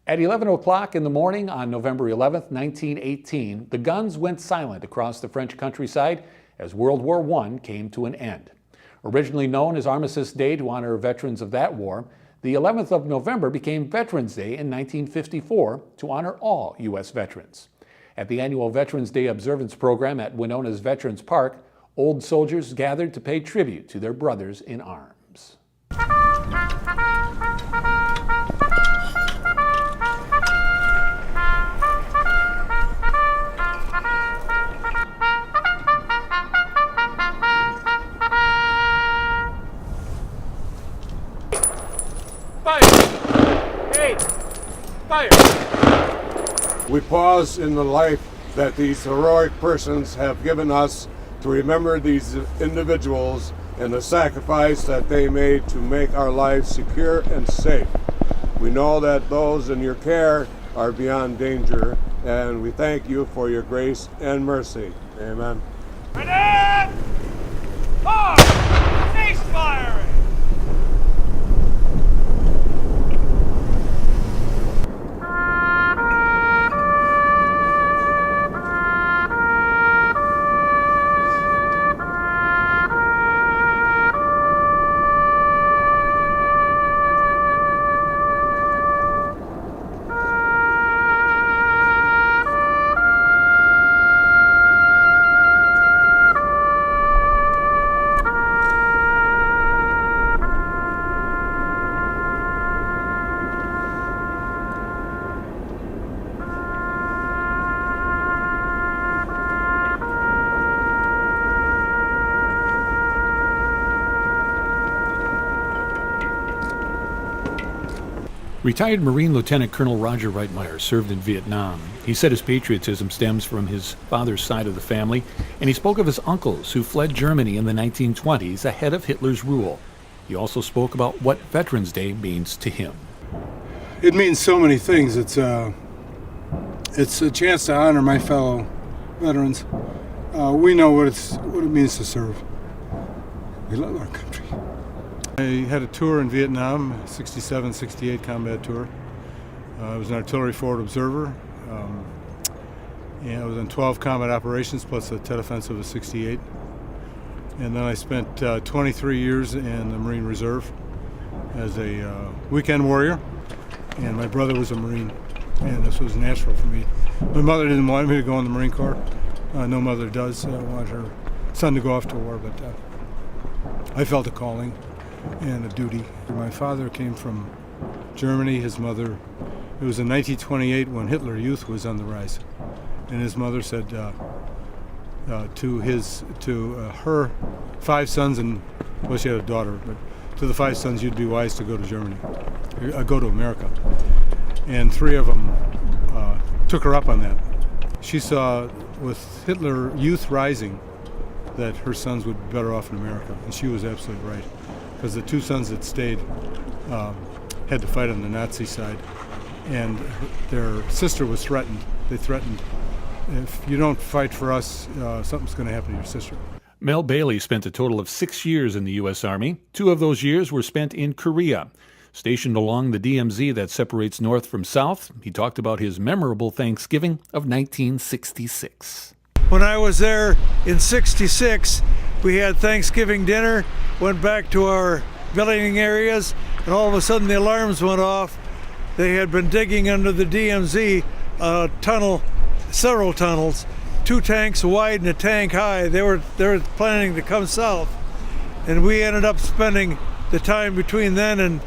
At 11 o'clock in the morning on November 11, 1918, the guns went silent across the French countryside as World War I came to an end. Originally known as Armistice Day to honor veterans of that war, the 11th of November became Veterans Day in 1954 to honor all U.S. veterans. At the annual Veterans Day observance program at Winona's Veterans Park, old soldiers gathered to pay tribute to their brothers in arms. Fire! We pause in the life that these heroic persons have given us to remember these individuals and the sacrifice that they made to make our lives secure and safe. We know that those in your care are beyond danger, and we thank you for your grace and mercy. Amen. Ready? March! Cease firing! Retired Marine Lieutenant Colonel Roger Reitmeyer served in Vietnam. He said his patriotism stems from his father's side of the family, and he spoke of his uncles who fled Germany in the 1920s ahead of Hitler's rule. He also spoke about what Veterans Day means to him. It means so many things. It's a chance to honor my fellow veterans. We know what it means to serve. We love our country. I had a tour in Vietnam, 67-68 combat tour. I was an artillery forward observer, and I was in 12 combat operations plus a Tet Offensive of 68. And then I spent 23 years in the Marine Reserve as a weekend warrior, and my brother was a Marine, and this was natural for me. My mother didn't want me to go in the Marine Corps. No mother does want her son to go off to war, but I felt a calling and a duty. My father came from Germany. His mother, it was in 1928 when Hitler Youth was on the rise, and his mother said to her 5 sons, and well, she had a daughter, but to the 5 sons, you'd be wise to go to Germany, go to America. And 3 of them took her up on that. She saw with Hitler Youth rising that her sons would be better off in America, and she was absolutely right. Because the 2 sons that stayed had to fight on the Nazi side, and their sister was threatened. They threatened, if you don't fight for us, something's going to happen to your sister. Mel Bailey spent a total of 6 years in the U.S. Army. 2 of those years were spent in Korea. Stationed along the DMZ that separates North from South, he talked about his memorable Thanksgiving of 1966. When I was there in '66, we had Thanksgiving dinner, went back to our billeting areas, and all of a sudden the alarms went off. They had been digging under the DMZ tunnel, several tunnels, 2 tanks wide and a tank high. They were planning to come south, and we ended up spending the time between then and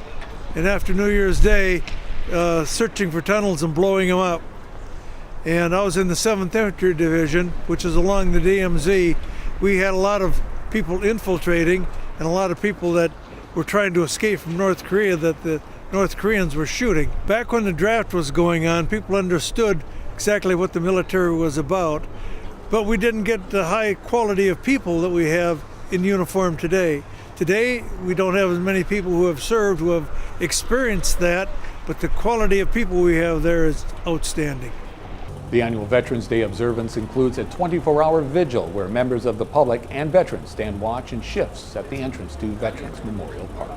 after New Year's Day searching for tunnels and blowing them up. And I was in the 7th Infantry Division, which is along the DMZ. We had a lot of people infiltrating and a lot of people that were trying to escape from North Korea that the North Koreans were shooting. Back when the draft was going on, people understood exactly what the military was about, but we didn't get the high quality of people that we have in uniform today. Today, we don't have as many people who have served, who have experienced that, but the quality of people we have there is outstanding. The annual Veterans Day observance includes a 24-hour vigil where members of the public and veterans stand watch in shifts at the entrance to Veterans Memorial Park.